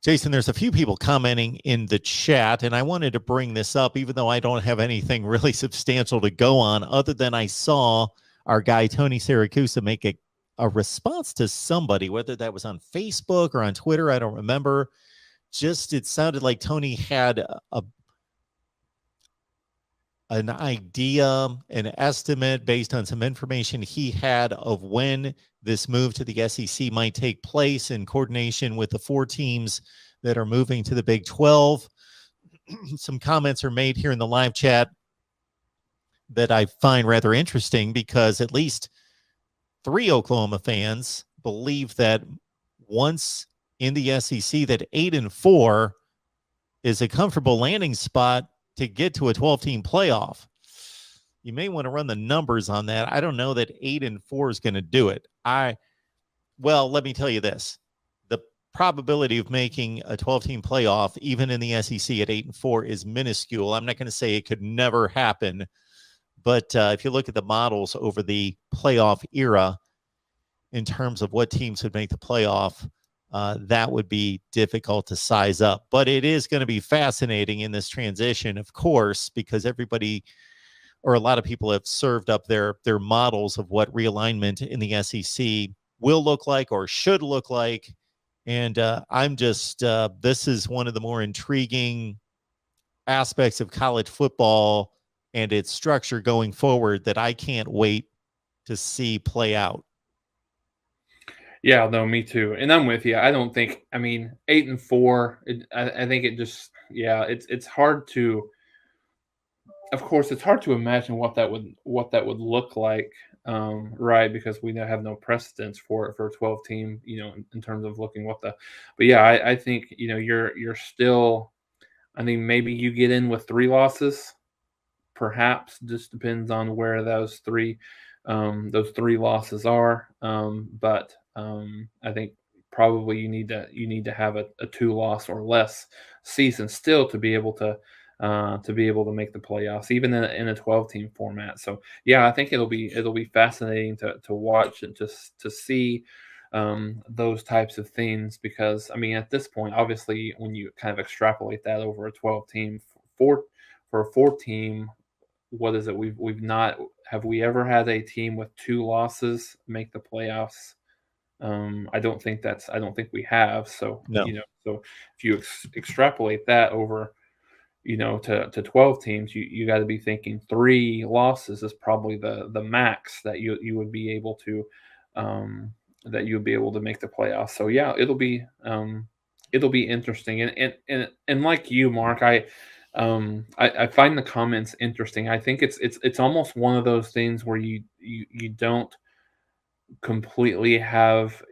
Jason, there's a few people commenting in the chat, and I wanted to bring this up, even though I don't have anything really substantial to go on, other than I saw our guy, Tony Siracusa, make a response to somebody, whether that was on Facebook or on Twitter, I don't remember. Just, it sounded like Tony had an idea, an estimate based on some information he had of when this move to the SEC might take place in coordination with the 4 teams that are moving to the Big 12. Some comments are made here in the live chat that I find rather interesting, because at least 3 Oklahoma fans believe that once in the SEC that 8-4 is a comfortable landing spot to get to a 12-team playoff. You may want to run the numbers on that. I don't know that 8-4 is going to do it. Well, let me tell you this. The probability of making a 12-team playoff, even in the SEC at 8-4, is minuscule. I'm not going to say it could never happen, but if you look at the models over the playoff era, in terms of what teams would make the playoff, that would be difficult to size up. But it is going to be fascinating in this transition, of course, because everybody, or a lot of people, have served up their models of what realignment in the SEC will look like or should look like. And I'm just, this is one of the more intriguing aspects of college football and its structure going forward that I can't wait to see play out. Yeah, no, me too. And I'm with you. I don't think, 8-4, I think it just, it's hard to, of course, it's hard to imagine what that would look like, right? Because we have no precedence for it for a 12 team, in terms of looking but yeah, I think, you're still, maybe you get in with 3 losses, perhaps. Just depends on where those three losses are. But I think probably you need to have a 2-loss or less season still to be able to make the playoffs, even in a 12-team format. So yeah, I think it'll be fascinating to watch and just to see those types of things, because at this point, obviously, when you kind of extrapolate that over a 12-team, for a 4-team, what is it? Have we ever had a team with 2 losses make the playoffs? I don't think we have. So, No. So if you extrapolate that over, to 12 teams, you got to be thinking 3 losses is probably the max that you would be able to, make the playoffs. So yeah, it'll be interesting. And like you, Mark, I find the comments interesting. I think it's almost one of those things where you don't completely have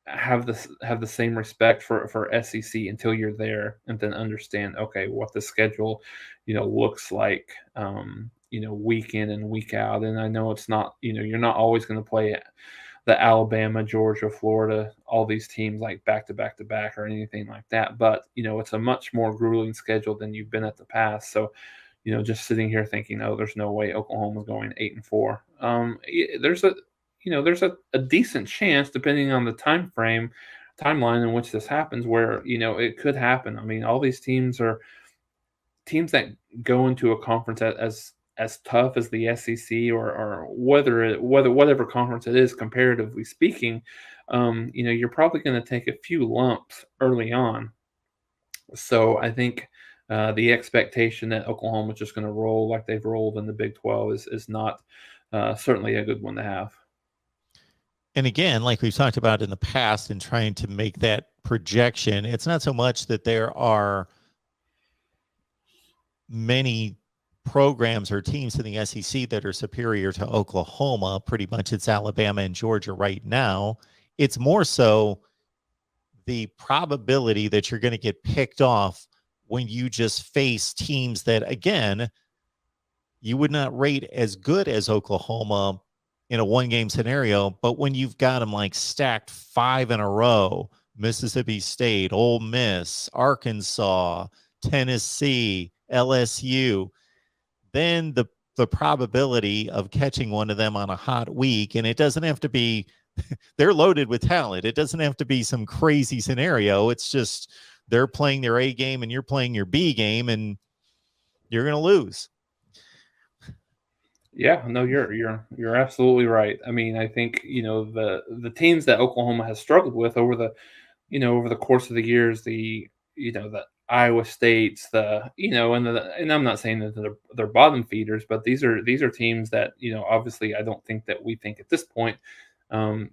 the same respect for SEC until you're there, and then understand, okay, what the schedule looks like, week in and week out. And I know it's not, you're not always going to play the Alabama, Georgia, Florida, all these teams like back to back to back or anything like that, but it's a much more grueling schedule than you've been at the past. So just sitting here thinking, oh, there's no way Oklahoma's going 8-4. There's a decent chance, depending on the timeline in which this happens, where it could happen. All these teams are teams that go into a conference as tough as the SEC or whatever conference it is, comparatively speaking. You're probably going to take a few lumps early on. So I think the expectation that Oklahoma is just going to roll like they've rolled in the Big 12 is not certainly a good one to have. And again, like we've talked about in the past, in trying to make that projection, it's not so much that there are many programs or teams in the SEC that are superior to Oklahoma. Pretty much it's Alabama and Georgia right now. It's more so the probability that you're going to get picked off when you just face teams that, again, you would not rate as good as Oklahoma in a 1-game scenario, but when you've got them like stacked 5 in a row, Mississippi State, Ole Miss, Arkansas, Tennessee, LSU, then the probability of catching one of them on a hot week, and it doesn't have to be, they're loaded with talent. It doesn't have to be some crazy scenario. It's just they're playing their A game and you're playing your B game, and you're going to lose. Yeah, no, you're absolutely right. I mean, I think the teams that Oklahoma has struggled with over the course of the years, the Iowa States, and I'm not saying that they're bottom feeders, but these are teams that obviously I don't think that we think at this point.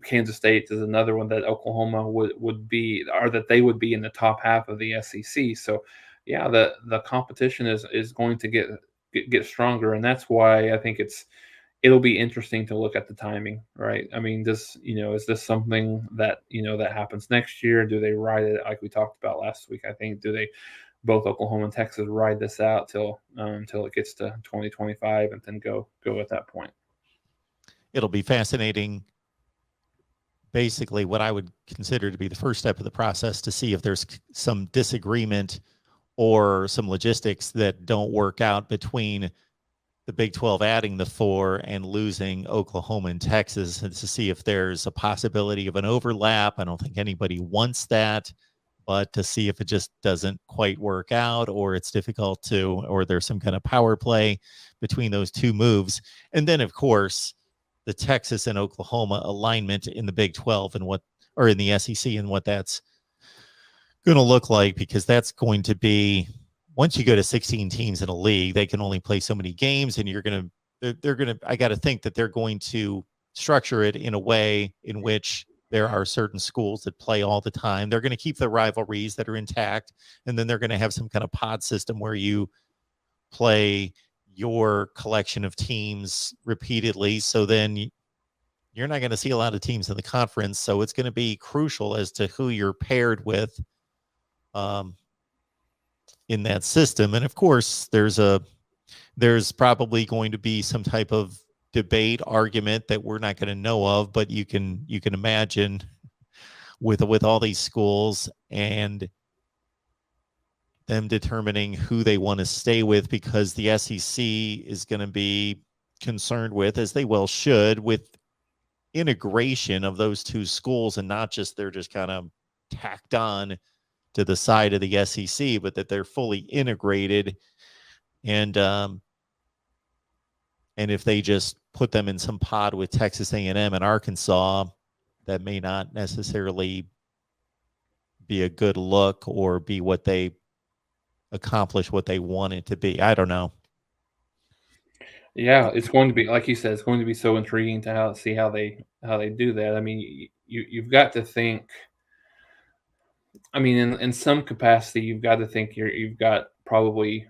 Kansas State is another one that Oklahoma would be, or that they would be in the top half of the SEC. So, yeah, the competition is going to get stronger, and that's why I think it'll be interesting to look at the timing, right? I mean, is this something that that happens next year? Do they ride it like we talked about last week? I think, do they, both Oklahoma and Texas, ride this out till it gets to 2025 and then go at that point? It'll be fascinating. Basically, what I would consider to be the first step of the process to see if there's some disagreement or some logistics that don't work out between the Big 12 adding the 4 and losing Oklahoma and Texas, and to see if there's a possibility of an overlap. I don't think anybody wants that, but to see if it just doesn't quite work out, or it's difficult to, or there's some kind of power play between those two moves. And then, of course, the Texas and Oklahoma alignment in the Big 12 and or in the SEC, and what that's going to look like, because that's going to be, once you go to 16 teams in a league, they can only play so many games, and I got to think that they're going to structure it in a way in which there are certain schools that play all the time. They're going to keep the rivalries that are intact, and then they're going to have some kind of pod system where you play your collection of teams repeatedly. So then you're not going to see a lot of teams in the conference. So it's going to be crucial as to who you're paired with in that system. And of course, there's probably going to be some type of debate argument that we're not going to know of, but you can imagine with all these schools and them determining who they want to stay with, because the SEC is going to be concerned with, as they well should, with integration of those two schools, and not just they're just kind of tacked on to the side of the SEC, but that they're fully integrated. And if they just put them in some pod with Texas A&M and Arkansas, that may not necessarily be a good look or be what they accomplish what they want it to be. I don't know. Yeah, it's going to be, like you said, it's going to be so intriguing to see how they do that. I mean, you've got to think. I mean, in some capacity, you've got to think you've got probably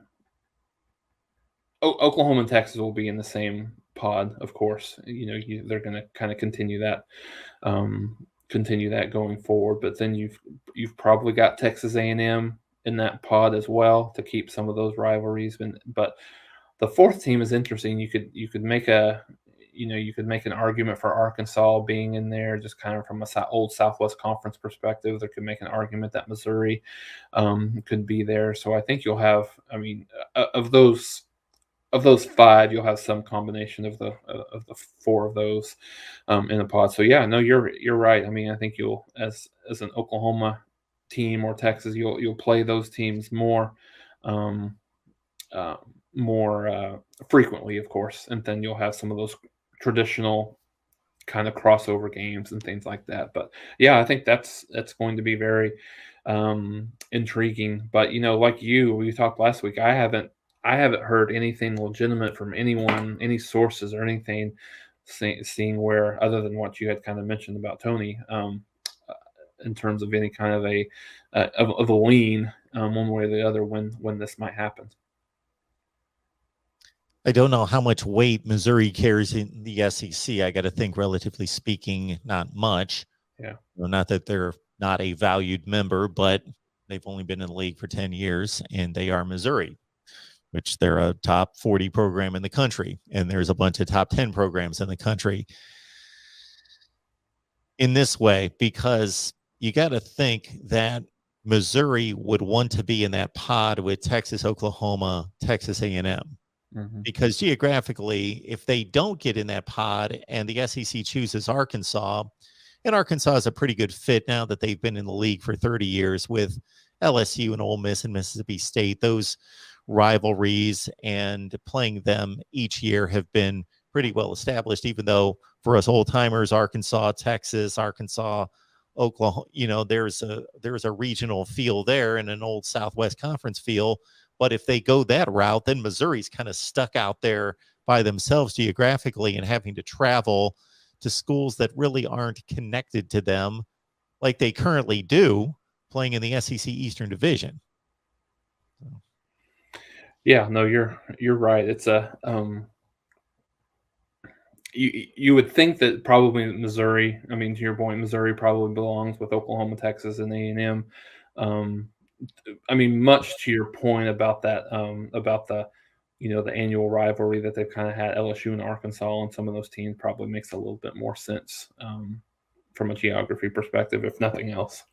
Oklahoma and Texas will be in the same pod, of course. They're going to kind of continue that going forward. But then you've probably got Texas A&M in that pod as well to keep some of those rivalries. But the fourth team is interesting. You could make an argument for Arkansas being in there, just kind of from a old Southwest Conference perspective. There could make an argument that Missouri could be there. So I think you'll have, I mean, of those five, you'll have some combination of the four of those in a pod. So yeah, no, you're right. I mean, I think you'll, as an Oklahoma team or Texas, you'll play those teams more frequently, of course, and then you'll have some of those traditional kind of crossover games and things like that. But yeah, I think that's going to be very intriguing. But like we talked last week, I haven't heard anything legitimate from anyone, any sources or anything, seeing where, other than what you had kind of mentioned about Tony, in terms of any kind of a lean one way or the other when this might happen. I don't know how much weight Missouri carries in the SEC. I got to think, relatively speaking, not much. Yeah. Not that they're not a valued member, but they've only been in the league for 10 years, and they are Missouri, which they're a top 40 program in the country. And there's a bunch of top 10 programs in the country in this way, because you got to think that Missouri would want to be in that pod with Texas, Oklahoma, Texas A&M. Because geographically, if they don't get in that pod and the SEC chooses Arkansas, and Arkansas is a pretty good fit now that they've been in the league for 30 years with LSU and Ole Miss and Mississippi State, those rivalries and playing them each year have been pretty well established, even though for us old timers, Arkansas, Texas, Arkansas, Oklahoma, there's a regional feel there and an old Southwest Conference feel. But if they go that route, then Missouri's kind of stuck out there by themselves geographically and having to travel to schools that really aren't connected to them like they currently do, playing in the SEC Eastern Division. Yeah, no, you're right. It's a you would think that probably Missouri. I mean, to your point, Missouri probably belongs with Oklahoma, Texas, and A&M. I mean, much to your point about that, about the the annual rivalry that they've kind of had, LSU and Arkansas, and some of those teams probably makes a little bit more sense from a geography perspective, if nothing else.